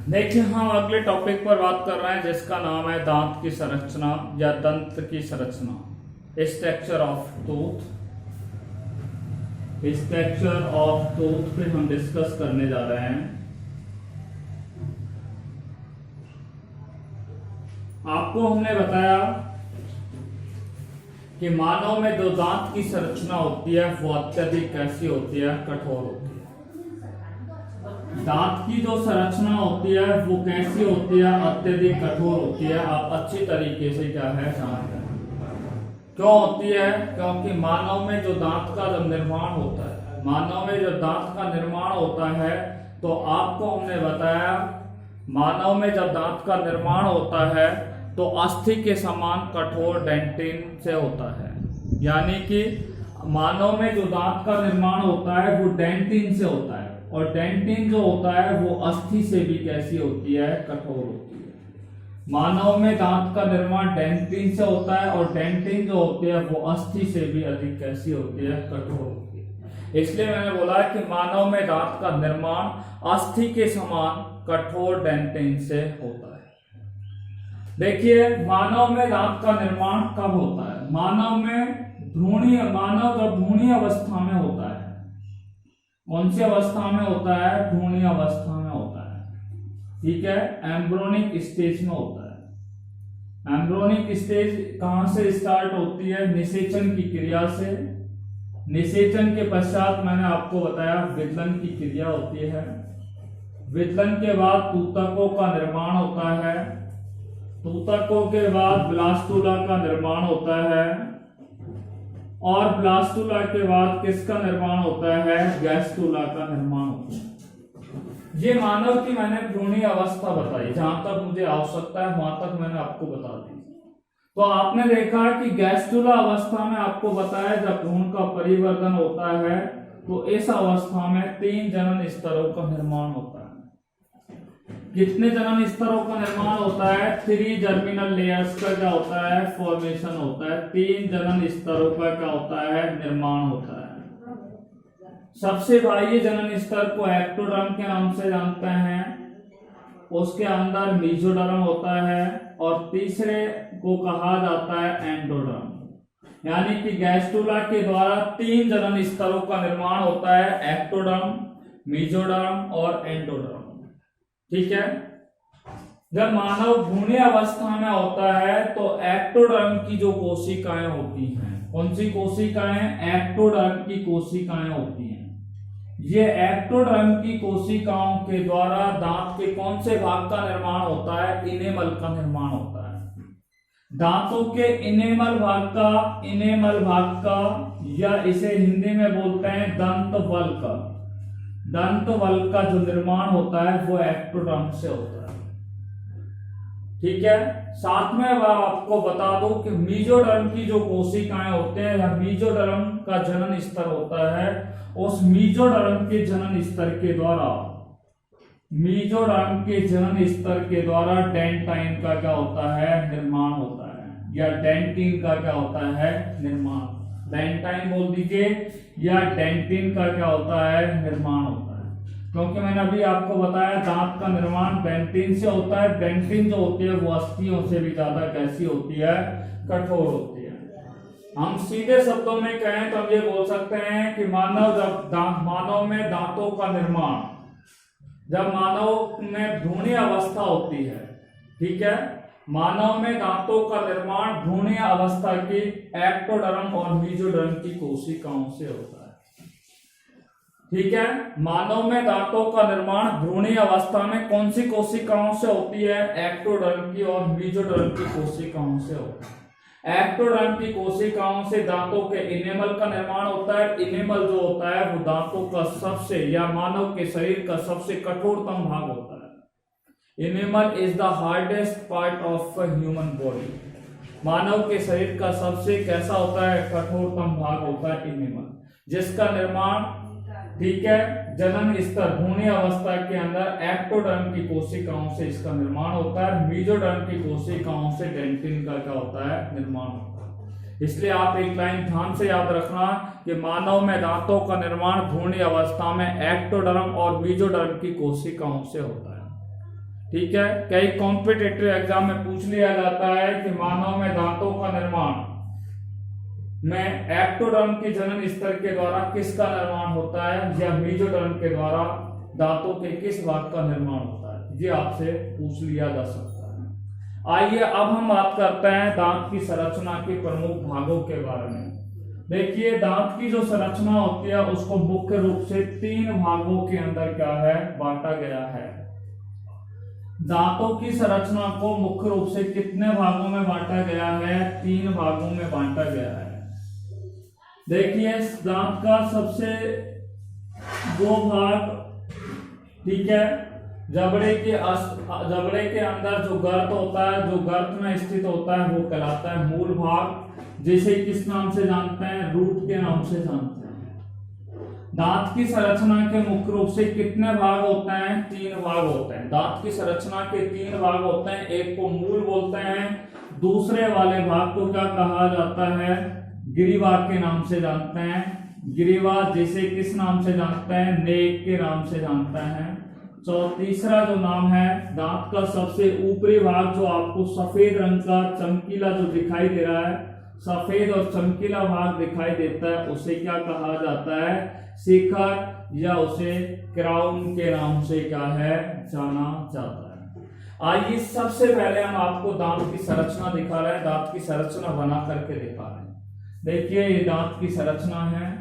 देखिए हम अगले टॉपिक पर बात कर रहे हैं जिसका नाम है दांत की संरचना या दंत की संरचना, structure of tooth. Structure of tooth पे हम डिस्कस करने जा रहे हैं। आपको हमने बताया कि मानव में जो दांत की संरचना होती है वो अत्यधिक कैसी होती है, कठोर होती है। दांत की जो संरचना होती है वो कैसी होती है, अत्यधिक कठोर होती है। आप अच्छी तरीके से क्या है जानते हैं क्यों होती है, क्योंकि मानव में जो दांत का जब निर्माण होता है, मानव में जो दांत का निर्माण होता है तो आपको हमने बताया मानव में जब दांत का निर्माण होता है तो अस्थि के समान कठोर डेंटिन से होता है। यानी कि मानव में जो दांत का निर्माण होता है वो डेंटिन से होता है, और डेंटिन जो होता है वो अस्थि से भी कैसी होती है, कठोर होती है। मानव में दांत का निर्माण डेंटिन से होता है और डेंटिन जो होती है वो अस्थि से भी अधिक कैसी होती है, कठोर होती है। इसलिए मैंने बोला कि मानव में दांत का निर्माण अस्थि के समान कठोर डेंटिन से होता है। देखिए मानव में दांत का निर्माण कब होता है, मानव जब भ्रूणीय अवस्था में होता है। कौन सी अवस्था में होता है, भ्रूणीय अवस्था में होता है। ठीक है, एम्ब्रोनिक स्टेज में होता है। एम्ब्रोनिक स्टेज कहां से स्टार्ट होती है, निषेचन की क्रिया से। निषेचन के पश्चात मैंने आपको बताया विदलन की क्रिया होती है। विदलन के बाद तूतकों का निर्माण होता है। तूतकों के बाद ब्लास्टुला का निर्माण होता है, और ब्लास्टुला के बाद किसका निर्माण होता है, गैस्टुला का निर्माण होता है। ये मानव की मैंने भ्रूणीय अवस्था बताई, जहां तक मुझे आवश्यकता है वहां तक मैंने आपको बता दी। तो आपने देखा कि गैस्टुला अवस्था में आपको बताया जब भ्रूण का परिवर्धन होता है तो इस अवस्था में 3 जनन स्तरों का निर्माण होता है। कितने जनन स्तरों का निर्माण होता है, 3 जर्मिनल लेयर्स का क्या होता है, फॉर्मेशन होता है। 3 जनन स्तरों का क्या होता है, निर्माण होता है। सबसे बाह्य जनन स्तर को एक्टोडर्म के नाम से जानते हैं, उसके अंदर मेसोडर्म होता है, और तीसरे को कहा जाता है एंडोडर्म। यानी कि गैस्टुला के द्वारा 3 जनन स्तरों का निर्माण होता है, एक्टोडर्म, मेसोडर्म और एंडोडर्म। ठीक है, जब मानव भ्रूणीय अवस्था में होता है तो एक्टोडर्म की जो कोशिकाएं होती हैं, कौन सी कोशिकाएं, एक्टोडर्म की कोशिकाएं होती हैं। ये एक्टोडर्म की कोशिकाओं के द्वारा दांत के कौन से भाग का निर्माण होता है, इनेमल का निर्माण होता है। दांतों के इनेमल भाग का या इसे हिंदी में बोलते हैं दंतवल्क का जो निर्माण होता है वो एक्टोडर्म से होता है। ठीक है, साथ में आपको बता दो कि मेसोडर्म की जो कोशिकाएं होते हैं या मेसोडर्म का जनन स्तर होता है, उस मेसोडर्म के जनन स्तर के द्वारा डेंटाइन का क्या होता है, निर्माण होता है, या डेंटिन का क्या होता है, निर्माण। डेंटाइन बोल दीजिए, या डेंटिन का क्या होता है, निर्माण होता है। क्योंकि मैंने अभी आपको बताया दांत का निर्माण डेंटिन से होता है। डेंटिन जो होती है वो अस्थियों से भी ज्यादा कैसी होती है, कठोर होती है। हम सीधे शब्दों में कहें तो हम ये बोल सकते हैं कि मानव में दांतों का निर्माण, जब मानव में भ्रूणीय अवस्था होती है, ठीक है, मानव में दांतों का निर्माण भ्रूणीय अवस्था की एक्टोडर्म और मेसोडर्म की कोशिकाओं से होता है। ठीक है, मानव में दांतों का निर्माण भ्रूणीय अवस्था में कौन सी कोशिकाओं से होती है, एक्टोडर्म की और मेसोडर्म की कोशिकाओं से होता है। एक्टोडर्म की कोशिकाओं से दांतों के इनेमल का निर्माण होता है। इनेमल जो होता है वो दांतों का सबसे या मानव के शरीर का सबसे कठोरतम भाग होता है। Enamel is the hardest part of human body. मानव के शरीर का सबसे कैसा होता है, कठोरतम भाग होता है इनेमल, जिसका निर्माण, ठीक है, जनन स्तर भ्रूणीय अवस्था के अंदर एक्टोडर्म की कोशिकाओं से इसका निर्माण होता है। मेसोडर्म की कोशिकाओं से डेंटिन का क्या होता है, निर्माण होता है। इसलिए आप एक लाइन ध्यान से याद रखना कि मानव में दांतों का निर्माण भ्रूणीय अवस्था में एक्टोडर्म और मेसोडर्म की कोशिकाओं से होता है। ठीक है, कई कॉम्पिटिटिव एग्जाम में पूछ लिया जाता है कि मानव में दांतों का निर्माण में एक्टोडर्म की जनन स्तर के द्वारा किसका निर्माण होता है या मेसोडर्म के द्वारा दांतों के किस भाग का निर्माण होता है, ये आपसे पूछ लिया जा सकता है। आइए अब हम बात करते हैं दांत की संरचना के प्रमुख भागों के बारे में। देखिए, दांत की जो संरचना होती है उसको मुख्य रूप से 3 भागों के अंदर क्या है, बांटा गया है। दांतों की संरचना को मुख्य रूप से कितने भागों में बांटा गया है, 3 भागों में बांटा गया है। देखिए, दांत का सबसे 2 भाग, ठीक है, जबड़े के अंदर जो गर्त होता है, जो गर्त में स्थित होता है वो कहलाता है मूल भाग, जिसे किस नाम से जानते हैं, रूट के नाम से जानते हैं। दांत की संरचना के मुख्य रूप से कितने भाग होते हैं, 3 भाग होते हैं। दांत की संरचना के 3 भाग होते हैं, एक को मूल बोलते हैं, दूसरे वाले भाग को क्या कहा जाता है, गिरिवा के नाम से जानते हैं। गिरिवा जिसे किस नाम से जानते हैं, नेक के नाम से जानते हैं। तीसरा जो नाम है, दांत का सबसे ऊपरी भाग जो आपको सफेद रंग का चमकीला जो दिखाई दे रहा है, सफेद और चमकीला भाग दिखाई देता है, उसे क्या कहा जाता है, शिखर या उसे क्राउन के नाम से क्या है, जाना जाता है। आइए सबसे पहले हम आपको दांत की संरचना दिखा रहे हैं, दांत की संरचना बना करके दिखा रहे हैं। देखिए, ये दांत की संरचना है।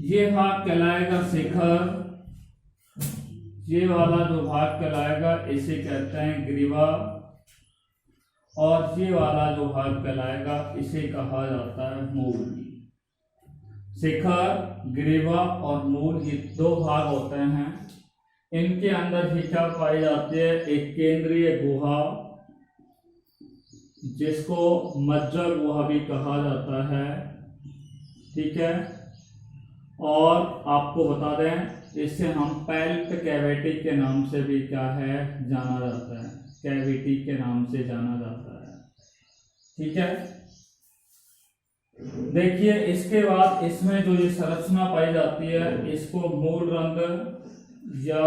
ये भाग कहलाएगा शिखर, ये वाला जो भाग कहलाएगा इसे कहते हैं ग्रीवा, और ये वाला जो भाग कहलाएगा इसे कहा जाता है मूल। शिखर, ग्रीवा और मूल, ये 2 भाग होते हैं। इनके अंदर ही क्या पाई जाती है, एक केंद्रीय गुहा जिसको मज्जा गुहा भी कहा जाता है, ठीक है। और आपको बता दें, इसे हम पैल्प कैविटी के नाम से भी क्या है, जाना जाता है, कैविटी के नाम से जाना जाता है, ठीक है। देखिए, इसके बाद इसमें जो ये संरचना पाई जाती है इसको मूल रंध्र या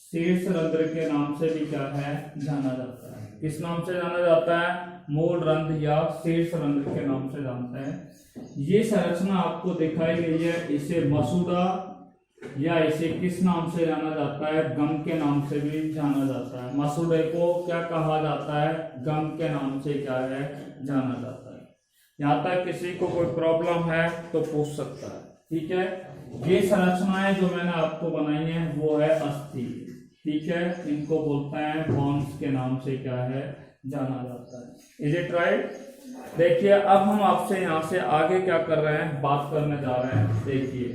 शीर्ष रंध्र के नाम से भी क्या है, जाना जाता है। किस नाम से जाना जाता है, मूल रंध्र या शीर्ष रंध्र के नाम से जानते हैं। ये संरचना आपको दिखाई गई है, इसे मसूड़ा या इसे किस नाम से जाना जाता है, गम के नाम से भी जाना जाता है। मसूड़े को क्या कहा जाता है, गम के नाम से क्या है, जाना जाता है। यहाँ तक किसी को कोई प्रॉब्लम है तो पूछ सकता है, ठीक है। ये संरचनाएं जो मैंने आपको बनाई है वो है अस्थि, ठीक है। इनको बोलते हैं बोन्स के नाम से क्या है, जाना जाता है। Is it right? देखिए, अब हम आपसे यहाँ से आगे क्या कर रहे हैं, बात करने जा रहे हैं। देखिए,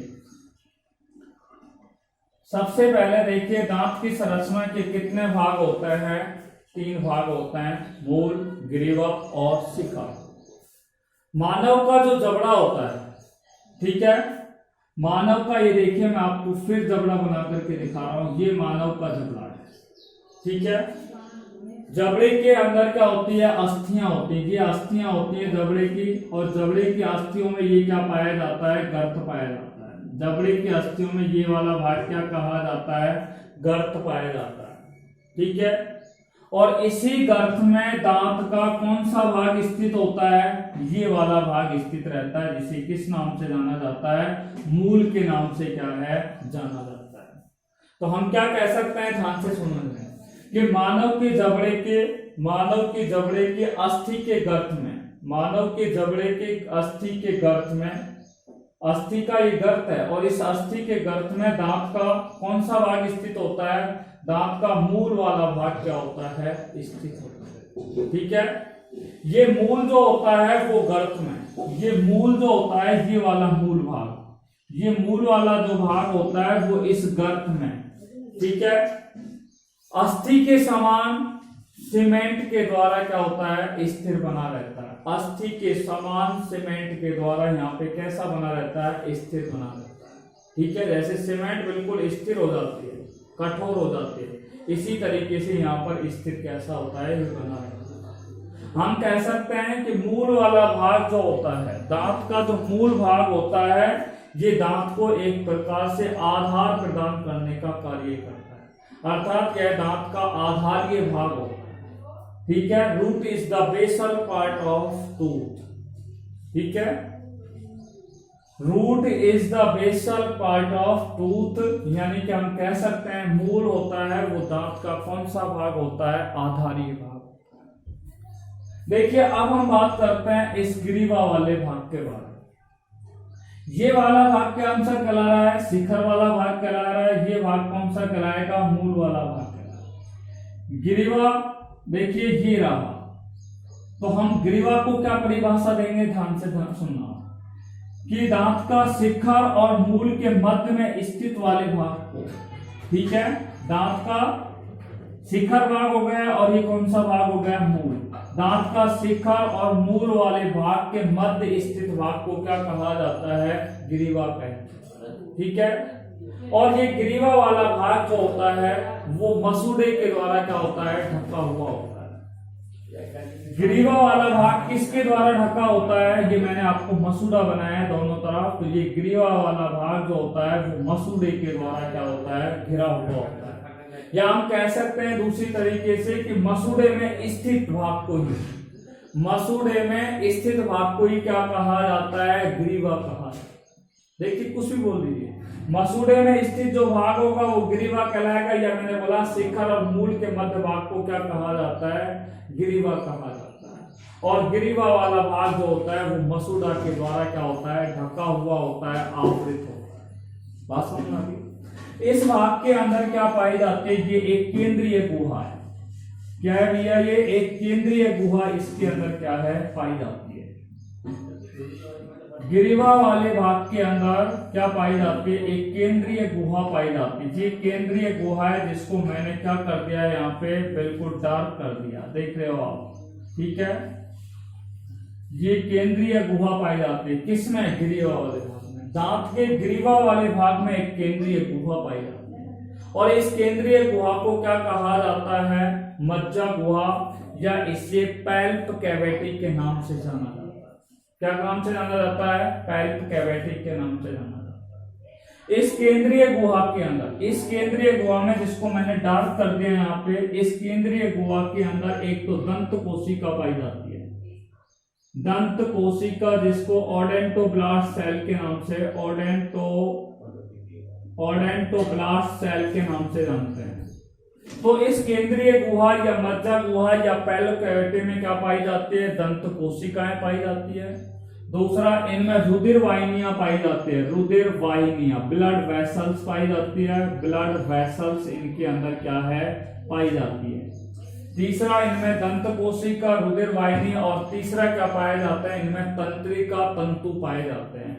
सबसे पहले देखिए दांत की संरचना के कितने भाग होते हैं? 3 भाग होते हैं, मूल, ग्रीवा और शिखा। मानव का जो जबड़ा होता है, ठीक है, मानव का ये देखिए, मैं आपको फिर जबड़ा बना करके दिखा रहा हूं, ये मानव का जबड़ा है, ठीक है। जबड़े के अंदर क्या होती है? अस्थियां होती है, ये अस्थियां होती है जबड़े की, और जबड़े की अस्थियों में ये क्या पाया जाता है? गर्त पाया जाता है। जबड़े की अस्थियों में ये वाला भाग क्या कहा जाता है? गर्त पाया जाता है, ठीक है। और इसी गर्त में दांत का कौन सा भाग स्थित होता है? ये वाला भाग स्थित रहता है, जिसे किस नाम से जाना जाता है? मूल के नाम से क्या है? जाना जाता है। तो हम क्या कह सकते हैं, ध्यान से सुनिए, कि मानव के जबड़े के अस्थि के गर्त में, मानव के जबड़े के अस्थि के गर्त में, अस्थि का ये गर्त है, और इस अस्थि के गर्त में दांत का कौन सा भाग स्थित होता है? दांत का मूल वाला भाग क्या होता है? स्थित होता है, ठीक है। ये मूल जो होता है वो गर्त में, ये मूल जो होता है, ये वाला मूल भाग, ये मूल वाला जो भाग होता है वो इस गर्त में, ठीक है, अस्थि के समान सीमेंट के द्वारा क्या होता है? स्थिर बना रहता है। अस्थि के समान सीमेंट के द्वारा यहाँ पे कैसा बना रहता है? स्थिर बना रहता है, ठीक है। जैसे सीमेंट बिल्कुल स्थिर हो जाती है, कठोर हो जाती है, इसी तरीके से यहाँ पर स्थिर कैसा होता है? ये बना रहता है। हम कह सकते हैं कि मूल वाला भाग जो होता है, दांत का जो मूल भाग होता है, ये दांत को एक प्रकार से आधार प्रदान करने का कार्य करता है, अर्थात यह दांत का आधारीय भाग होता है, ठीक है। Root is the basal part of tooth, ठीक है। Root is the basal part of tooth, यानी कि हम कह सकते हैं मूल होता है वो दांत का कौन सा भाग होता है? आधारीय भाग। देखिए अब हम बात करते हैं इस ग्रीवा वाले भाग के बारे में। ये वाला भाग क्या आंसर कहला रहा है? शिखर वाला भाग कहला रहा है। ये भाग कौन सा कहलाएगा? मूल वाला भाग कहलाएगा। ग्रीवा देखिए ये रहा, तो हम ग्रीवा को क्या परिभाषा देंगे? ध्यान से सुनना, कि दांत का शिखर और मूल के मध्य में स्थित वाले भाग को, ठीक है। दांत का शिखर भाग हो गया, और ये कौन सा भाग हो गया? मूल। दांत का शिखर और मूल वाले भाग के मध्य स्थित भाग को क्या कहा जाता है? ग्रीवा कहते हैं, ठीक है। और ये ग्रीवा वाला भाग जो होता है वो मसूड़े के द्वारा क्या होता है? ढका हुआ होता है। ग्रीवा वाला भाग किसके द्वारा ढका होता है? ये मैंने आपको मसूड़ा बनाया है दोनों तरफ, तो ये ग्रीवा वाला भाग जो होता है वो मसूड़े के द्वारा क्या होता है? घिरा हुआ होता है। या हम कह सकते हैं दूसरी तरीके से कि मसूड़े में स्थित भाग को ही, मसूड़े में स्थित भाग को ही क्या कहा जाता है? ग्रीवा कहा जाता है। देखिए कुछ भी बोल दीजिए, मसूड़े में स्थित जो भाग होगा वो ग्रीवा कहलाएगा, या मैंने बोला शिखर और मूल के मध्य भाग को क्या कहा जाता है? ग्रीवा कहा जाता है। और ग्रीवा वाला भाग जो होता है वो मसूड़ा के द्वारा क्या होता है? ढका हुआ होता है, आवृत होता है। बात समझ में आ गई? इस भाग के अंदर क्या पाई जाती है? ये एक केंद्रीय गुहा है। क्या है भैया? ये एक केंद्रीय गुहा इसके अंदर क्या है? पाई जाती है। ग्रीवा वाले भाग के अंदर क्या पाई जाती है? एक केंद्रीय गुहा पाई जाती है। ये केंद्रीय गुहा है, जिसको मैंने क्या कर दिया है? यहाँ पे बिल्कुल डार्क कर दिया, देख रहे हो आप, ठीक है। ये केंद्रीय गुहा पाई जाती है किसमें? ग्रीवा वाले भाग में। दांत के ग्रीवा वाले भाग में एक केंद्रीय गुहा पाई जाती है, और इस केंद्रीय गुहा को क्या कहा जाता है? मज्जा गुहा, या इसे पैल्प कैविटी के नाम से जाना जाता है। क्या नाम से जाना जाता है? पैल्प कैविटी के नाम से जाना जाता है। इस केंद्रीय गुहा के अंदर, इस केंद्रीय गुहा में, जिसको मैंने डार्क कर दिया यहाँ पे, इस केंद्रीय गुहा के अंदर एक तो दंत कोशिका पाई जाती है, दंत कोशिका, जिसको ओडेंटोब्लास्ट सेल के नाम से, ओडेंटोब्लास्ट सेल के नाम से जानते हैं। तो इस केंद्रीय गुहा या मज्जा गुहा या पैल्प कैविटी में क्या पाई जाती है? दंत कोशिकाएं पाई जाती है। दूसरा, इनमें रुधिर वाहिनियां पाई जाती है, रुधिर वाहिनियां, ब्लड वेसल्स पाई जाती है, ब्लड वेसल्स इनके अंदर क्या है? पाई जाती है। तीसरा, इनमें दंत कोशिका, रुधिर वाहिनी, और तीसरा क्या पाया जाता है? इनमें तंत्रिका तंतु पाए जाते हैं।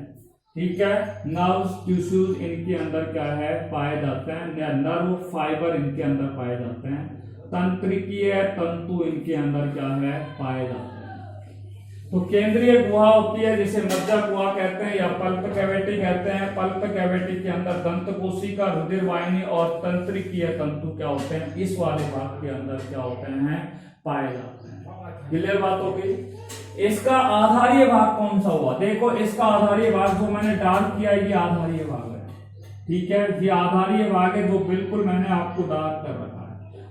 ठीक है। नर्व्स टिश्यूज इनके अंदर क्या है पाए जाते हैं, या नर्व फाइबर इनके अंदर पाए जाते हैं। तंत्रिकीय तंतु इनके अंदर क्या है पाए जाते हैं। तो केंद्रीय गुहा होती है जिसे मज्जा गुहा कहते हैं या पल्प कैविटी कहते हैं। पल्प कैविटी के अंदर दंत कोशिका, रुधिर वाहिनी और तंत्रिकीय तंतु क्या होते हैं इस वाले भाग के अंदर क्या होते हैं पाए जाते हैं। क्लियर बात होगी। इसका आधारीय भाग कौन सा हुआ, देखो इसका आधारीय भाग जो मैंने डार्क किया ये आधारीय भाग है, ठीक है। ये आधारीय भाग है जो बिल्कुल मैंने आपको डार्क कर रखा है।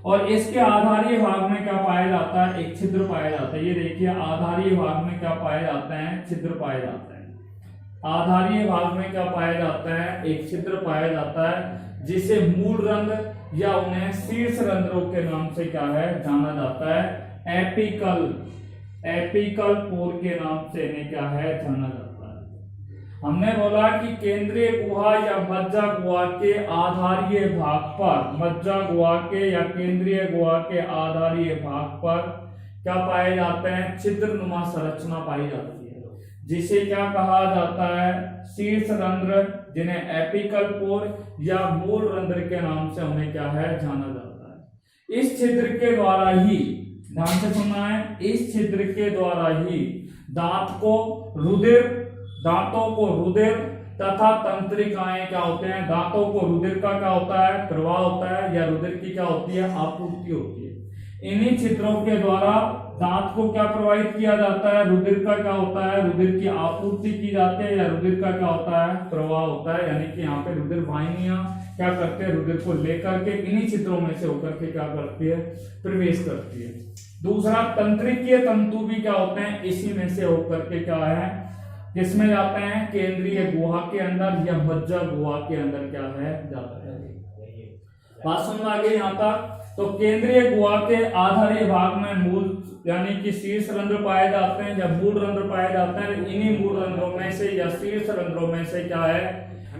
और इसके आधारीय भाग में क्या पाया जाता है, एक छिद्र पाया जाता है। ये देखिए आधारीय भाग में क्या पाए जाते हैं, छिद्र पाए जाते हैं। आधारीय भाग में क्या पाया जाता है, एक छिद्र पाया जाता है जिसे मूल रंध्र या उन्हें शीर्ष रंध्रों के नाम से क्या है जाना जाता है। एपिकल पोर के नाम से इन्हें क्या है जाना जाता है। हमने बोला कि केंद्रीय गुहा या मज्जा गुहा के आधारीय भाग पर, मज्जा गुहा के या केंद्रीय गुहा के आधारीय भाग पर क्या पाए जाते हैं, छिद्रनुमा संरचना पाई जाती है जिसे क्या कहा जाता है, शीर्ष रंध्र, जिन्हें एपिकल पोर या मूल रंध्र के नाम से उन्हें क्या है जाना जाता है। इस छिद्र के द्वारा ही, ध्यान से सुनना है, इस छिद्र के द्वारा ही दांतों को रुधिर तथा तंत्रिकाएं क्या होते हैं, दांतों को रुधिर का क्या होता है प्रवाह होता है या रुधिर की क्या होती है आपूर्ति होती है। इन्हीं छिद्रों के द्वारा दांत को क्या प्रवाहित किया जाता है, रुधिर का क्या होता है, रुधिर की आपूर्ति की जाती है या रुधिर का क्या होता है प्रवाह होता है। यानी कि यहाँ पे रुधिर वाहिनियां क्या करते हैं, रुधिर को लेकर के इन्हीं छिद्रों में से होकर के क्या करती है प्रवेश करती है। दूसरा तंत्रिकीय तंतु भी क्या होते हैं, इसी में से होकर के क्या है किसमें जाते हैं, केंद्रीय गुहा के अंदर या मज्जा गुहा के अंदर क्या है जाता है। बात समझ आ गई यहाँ तक। तो केंद्रीय गुहा के आधारीय भाग में मूल यानी कि शीर्ष रंध्र पाए जाते हैं या मूल रंध्र पाए जाते हैं। इन्हीं मूल रंध्रों में से या शीर्ष रंध्रों में से क्या है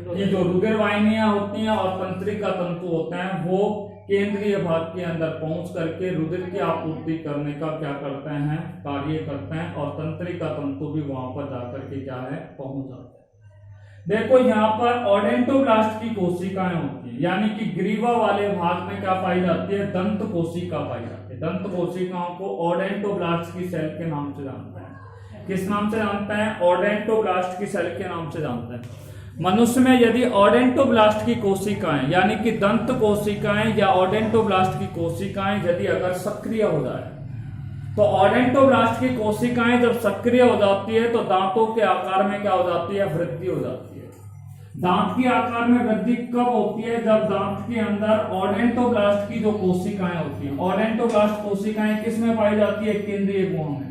कि जो रुधिर वाहिनियां होती हैं और तंत्रिका तंतु होते हैं वो केंद्रीय भाग के अंदर पहुंच करके रुधिर की आपूर्ति करने का क्या करते हैं कार्य करते हैं और तंत्रिका तंतु भी वहां पर जाकर के क्या है पहुंच जाते हैं। देखो यहाँ पर ओडेंटोब्लास्ट की कोशिकाएं होती है यानी कि ग्रीवा वाले भाग में क्या पाई जाती है, दंत कोशिका पाई जाती है। दंत कोशिकाओं को ओडेंटोब्लास्ट की सेल के नाम से जानते हैं। किस नाम से जानते हैं, ओडेंटोब्लास्ट की सेल के नाम से जानते हैं। मनुष्य में यदि ओडेंटोब्लास्ट की कोशिकाएं यानी कि दंत कोशिकाएं या ओडेंटोब्लास्ट की कोशिकाएं यदि अगर सक्रिय हो जाए तो ओडेंटोब्लास्ट की कोशिकाएं जब सक्रिय हो जाती है तो दांतों के आकार में क्या हो जाती है, वृद्धि हो जाती है। दांत के आकार में वृद्धि कब होती है, जब दांत के अंदर ओडेंटोब्लास्ट की जो कोशिकाएं होती है, ओडेंटोब्लास्ट कोशिकाएं किस में पाई जाती है, केंद्रीय गुहा में।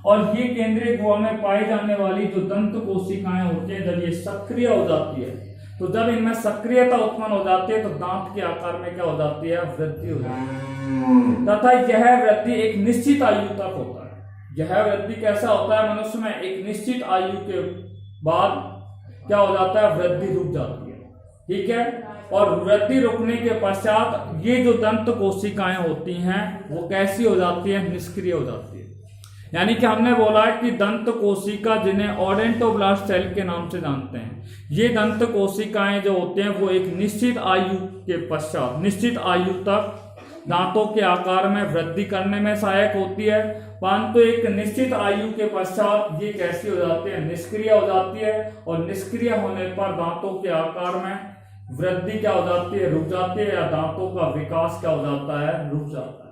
और ये केंद्रीय गुहा में पाई जाने वाली जो दंत कोशिकाएं होती है जब ये सक्रिय हो जाती है तो जब इनमें सक्रियता उत्पन्न हो जाती है तो दांत के आकार में क्या हो जाती है, वृद्धि हो जाती है। तथा यह वृद्धि एक निश्चित आयु तक होता है। यह वृद्धि कैसा होता है, मनुष्य में एक निश्चित आयु के बाद क्या हो जाता है, वृद्धि रुक जाती है। ठीक है। और वृद्धि रुकने के पश्चात ये जो दंत कोशिकाएं होती हैं वो कैसी हो जाती है, निष्क्रिय हो जाती है। यानी कि हमने बोला कि दंत कोशिका जिन्हें ओडेंटोब्लास्ट सेल के नाम से जानते हैं, ये दंत कोशिकाएं जो होते हैं वो एक निश्चित आयु के पश्चात, निश्चित आयु तक दांतों के आकार में वृद्धि करने में सहायक होती है। परंतु एक निश्चित आयु के पश्चात ये कैसी हो जाती है, निष्क्रिय हो जाती है। और निष्क्रिय होने पर दांतों के आकार में वृद्धि क्या हो जाती है, रुक जाती है, या दांतों का विकास क्या हो जाता है, रुक जाता है।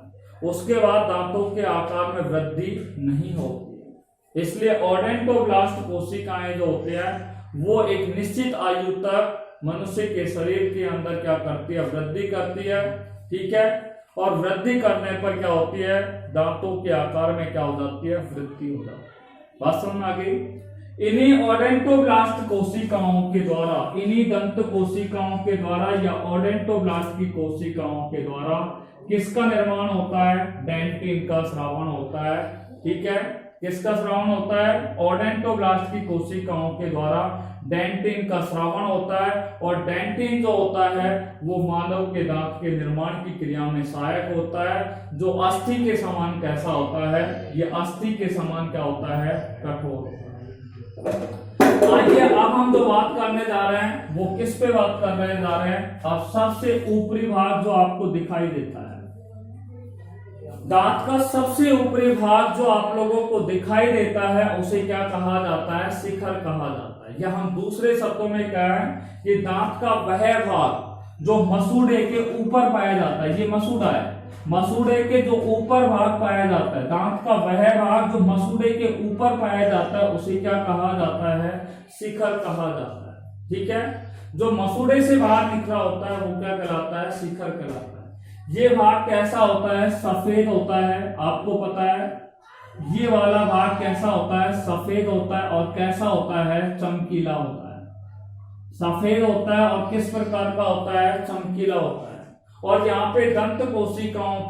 उसके बाद दांतों के आकार में वृद्धि नहीं होती। इसलिए ओडेंटोब्लास्ट कोशिकाएं जो होती हैं वो एक निश्चित आयु तक मनुष्य के शरीर के अंदर क्या करती है, वृद्धि करती है। ठीक है। और वृद्धि करने पर क्या होती है, दांतों के आकार में क्या हो जाती है, वृद्धि हो जाती है। बात समझ आ गई। इन्हीं ओडेंटोब्लास्ट कोशिकाओं के द्वारा, इन्हीं दंत कोशिकाओं के द्वारा या ओडेंटोब्लास्ट की कोशिकाओं के द्वारा किसका निर्माण होता है, डेंटिन का स्रावण होता है। ठीक है। किसका स्रावण होता है, ओडेंटोब्लास्ट की कोशिकाओं के द्वारा डेंटिन का स्रावण होता है। और डेंटिन जो होता है वो मानव के दांत के निर्माण की क्रिया में सहायक होता है। जो अस्थि के समान कैसा होता है, ये अस्थि के समान क्या होता है, कठोर होता है। आइए अब हम जो बात करने जा रहे हैं वो किस पे बात करने जा रहे हैं। अब सबसे ऊपरी भाग जो आपको दिखाई देता है, दांत का सबसे ऊपरी भाग जो आप लोगों को दिखाई देता है उसे क्या कहा जाता है, शिखर कहा जाता है। या हम दूसरे शब्दों में क्या है कि दांत का वह भाग जो मसूड़े के ऊपर पाया जाता है, ये मसूड़ा है, मसूड़े के जो ऊपर भाग पाया जाता है, दांत का वह भाग जो मसूड़े के ऊपर पाया जाता है उसे क्या कहा जाता है, शिखर कहा जाता है। ठीक है, जो मसूड़े से बाहर निकला होता है वो क्या कहलाता है, शिखर कहलाता है। ये भाग कैसा होता है, सफेद होता है, आपको पता है। ये वाला भाग कैसा होता है, सफेद होता है और कैसा होता है, चमकीला होता है। सफेद होता है और किस प्रकार का होता है, चमकीला होता है। और यहाँ पे दंत कोशिकाओं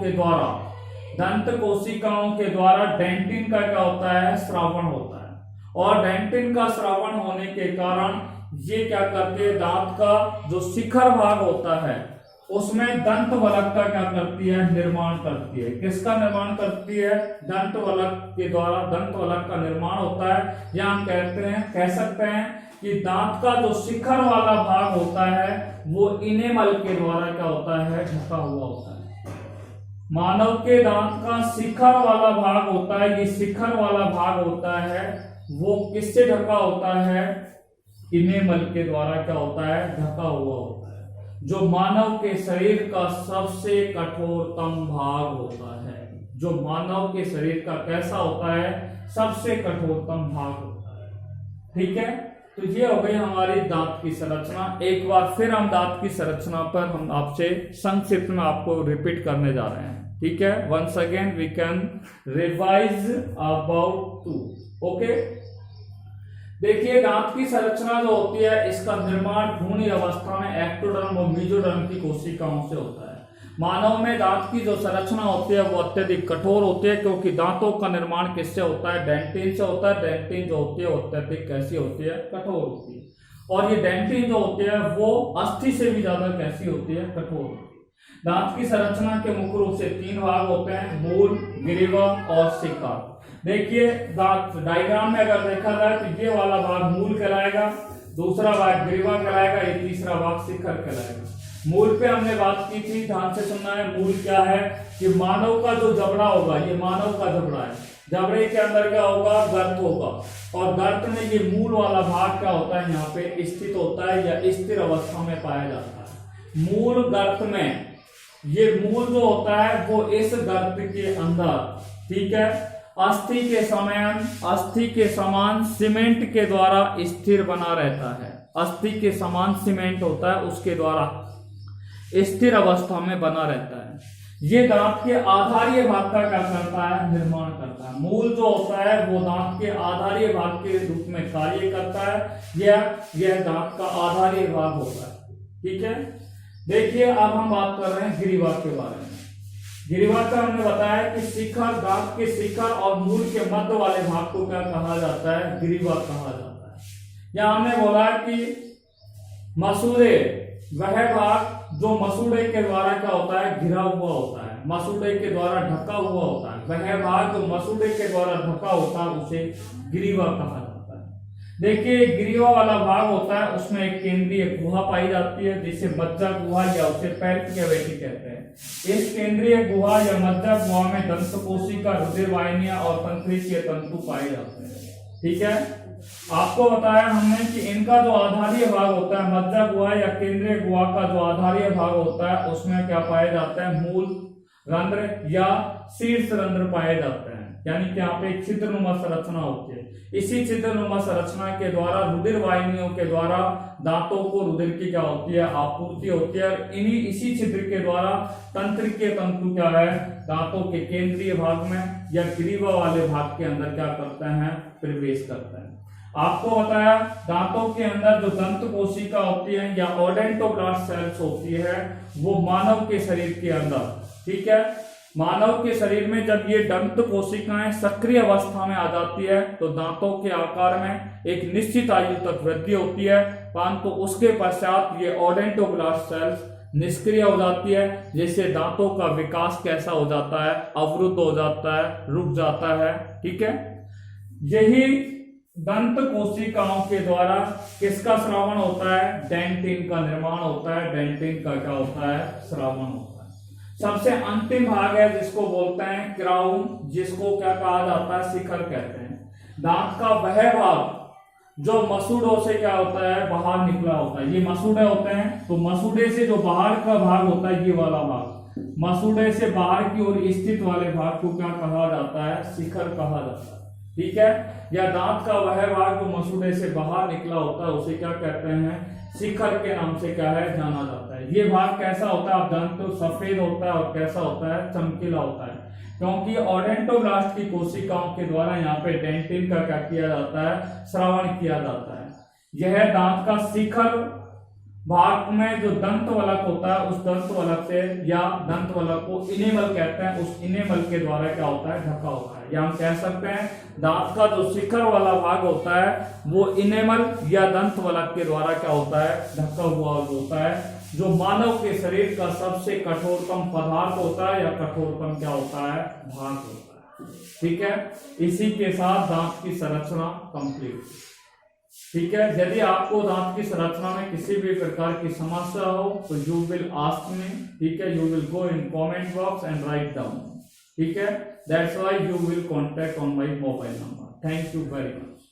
के द्वारा डेंटिन का क्या होता है, स्रावन होता है। और डेंटिन का स्रावन होने के कारण ये क्या करते हैं, दांत का जो शिखर भाग होता है उसमें दंत वलक का क्या करती है, निर्माण करती है। किसका निर्माण करती है, दंत वलक के द्वारा दंत वलक का निर्माण होता है। या हम कह सकते हैं कि दांत का जो शिखर वाला भाग होता है वो इनेमल के द्वारा क्या होता है, ढका हुआ होता है। मानव के दांत का शिखर वाला भाग होता है, ये शिखर वाला भाग होता है वो किससे ढका होता है, इनेमल के द्वारा क्या होता है, ढका हुआ होता है। जो मानव के शरीर का सबसे कठोरतम भाग होता है, जो मानव के शरीर का कैसा होता है, सबसे कठोरतम भाग होता है। ठीक है, तो ये हो गई हमारी दांत की संरचना। एक बार फिर हम दांत की संरचना पर हम आपसे संक्षिप्त में आपको रिपीट करने जा रहे हैं। ठीक है, once again we can revise about to. Okay, देखिए दांत की संरचना जो होती है इसका निर्माण भ्रूण अवस्था में एक्टोडर्म और मेसोडर्म की कोशिकाओं से होता है। मानव में दांत की जो संरचना होती है वो अत्यधिक कठोर होती है, क्योंकि दांतों का निर्माण किससे होता है, डेंटिन से होता है। डेंटिन जो होती है वो अत्यधिक कैसी होती है, कठोर होती है। और ये डेंटिन जो होती है वो अस्थि से भी ज्यादा कैसी होती है, कठोर होती है। दांत की संरचना के मुख्य रूप से 3 भाग होते हैं, मूल, ग्रीवा और शिखर। देखिए दांत डायग्राम में अगर देखा जाए तो ये वाला भाग मूल कहलाएगा, दूसरा भाग ग्रीवा कहलाएगा, ये तीसरा भाग शिखर कहलाएगा। मूल पे हमने बात की थी, ध्यान से सुनना है। मूल क्या है कि मानव का जो जबड़ा होगा, ये मानव का जबड़ा है, जबड़े के अंदर क्या होगा, गर्त होगा। और गर्त में ये मूल वाला भाग क्या होता है, यहाँ पे स्थित होता है या स्थिर अवस्था में पाया जाता है। मूल गर्त में ये मूल जो होता है वो इस गर्त के अंदर, ठीक है, अस्थि के समान सीमेंट के द्वारा स्थिर बना रहता है। अस्थि के समान सीमेंट होता है, उसके द्वारा स्थिर अवस्था में बना रहता है। ये दांत के आधारीय भाग का क्या करता है, निर्माण करता है। मूल जो होता है वो दांत के आधारीय भाग के रूप में कार्य करता है। यह दांत का आधारीय भाग होता है। ठीक है, देखिए अब हम बात कर रहे हैं ग्रीवा के बारे में। ग्रीवा का हमने बताया कि शिखर, दांत के शिखर और मूल के मध्य वाले भाग को क्या कहा जाता है, ग्रीवा कहा जाता है। या हमने बोला कि मसूड़े, वह भाग जो मसूड़े के द्वारा क्या होता है, घिरा हुआ होता है, मसूड़े के द्वारा ढका हुआ होता है। वह भाग जो मसूड़े के द्वारा ढका होता है उसे ग्रीवा कहा जाता है। देखिए ग्रीवा वाला भाग होता है, उसमें एक केंद्रीय गुहा पाई जाती है जिसे मज्जा गुहा या उसे पैल्प कैविटी कहते हैं। इस केंद्रीय गुहा या मज्जा गुहा में दंत कोशिका, रुधिर वाहिनियां और तंत्रिकीय तंतु पाए जाते हैं। ठीक है, आपको बताया हमने कि इनका जो आधारीय भाग होता है, मज्जा गुहा या केंद्रीय गुहा का जो आधारीय भाग होता है उसमें क्या पाया जाता है, मूल रंध्र या शीर्ष रंध्र पाए जाते हैं। यानी कि यहाँ पे एक छिद्रनुमा संरचना होती है। इसी छिद्रनुमा संरचना के द्वारा रुधिर वाहिनियों के द्वारा दांतों को रुधिर की क्या होती है, आपूर्ति होती है। और इसी छिद्र के द्वारा तंत्रिकीय तंतु क्या है, दांतों के केंद्रीय भाग में या ग्रीवा वाले भाग के अंदर क्या करते हैं, प्रवेश करते हैं। आपको बताया दांतों के अंदर जो दंत कोशिका होती है या ओडेंटोब्लास्ट सेल्स होती है वो मानव के शरीर के अंदर, ठीक है, मानव के शरीर में जब ये दंत कोशिकाएं सक्रिय अवस्था में आ जाती है तो दांतों के आकार में एक निश्चित आयु तक वृद्धि होती है, परंतु उसके पश्चात ये ओडेंटोब्लास्ट सेल्स निष्क्रिय हो जाती है, जिससे दांतों का विकास कैसा हो जाता है, अवरुद्ध हो जाता है, रुक जाता है। ठीक है, यही दंत कोशिकाओं के द्वारा किसका श्रावण होता है? डेंटिन का निर्माण होता है। डेंटिन का क्या होता है? श्रावण होता है। सबसे अंतिम भाग है जिसको बोलते हैं क्राउन, जिसको क्या कहा जाता है? शिखर कहते हैं। दांत का वह भाग जो मसूड़ों से क्या होता है? बाहर निकला होता है। ये मसूड़े होते हैं, तो मसूड़े से जो बाहर का भाग होता है, ये वाला भाग, मसूड़े से बाहर की ओर स्थित वाले भाग को क्या कहा जाता है? शिखर कहा जाता है। ठीक है, या दांत का वह भाग जो मसूड़े से बाहर निकला होता है उसे क्या कहते हैं? शिखर के नाम से क्या है? जाना जाता है। ये भाग कैसा होता है? आप जानते हो, सफेद होता है और कैसा होता है? चमकीला होता है, क्योंकि ओडेंटोब्लास्ट की कोशिकाओं के द्वारा यहाँ पे डेंटिन का क्या किया जाता है? श्रावण किया जाता है। यह दांत का शिखर भाग में जो दंत वलक होता है, उस दंत वलक से या दंत वलक को इनेमल कहते हैं, उस इनेमल के द्वारा क्या होता है? ढका होता है। या हम कह सकते हैं दांत का जो शिखर वाला भाग होता है वो इनेमल या दंत वलक के द्वारा क्या होता है? ढका हुआ होता है, जो मानव के शरीर का सबसे कठोरतम पदार्थ होता है या कठोरतम क्या होता है? भाग होता है। ठीक है, इसी के साथ दांत की संरचना कंप्लीट। ठीक है, यदि आपको दांत की संरचना में किसी भी प्रकार की समस्या हो तो यू विल आस्क मी। ठीक है, you will go in comment box and write down. ठीक है, that's why you will contact on my mobile number. Thank you very much.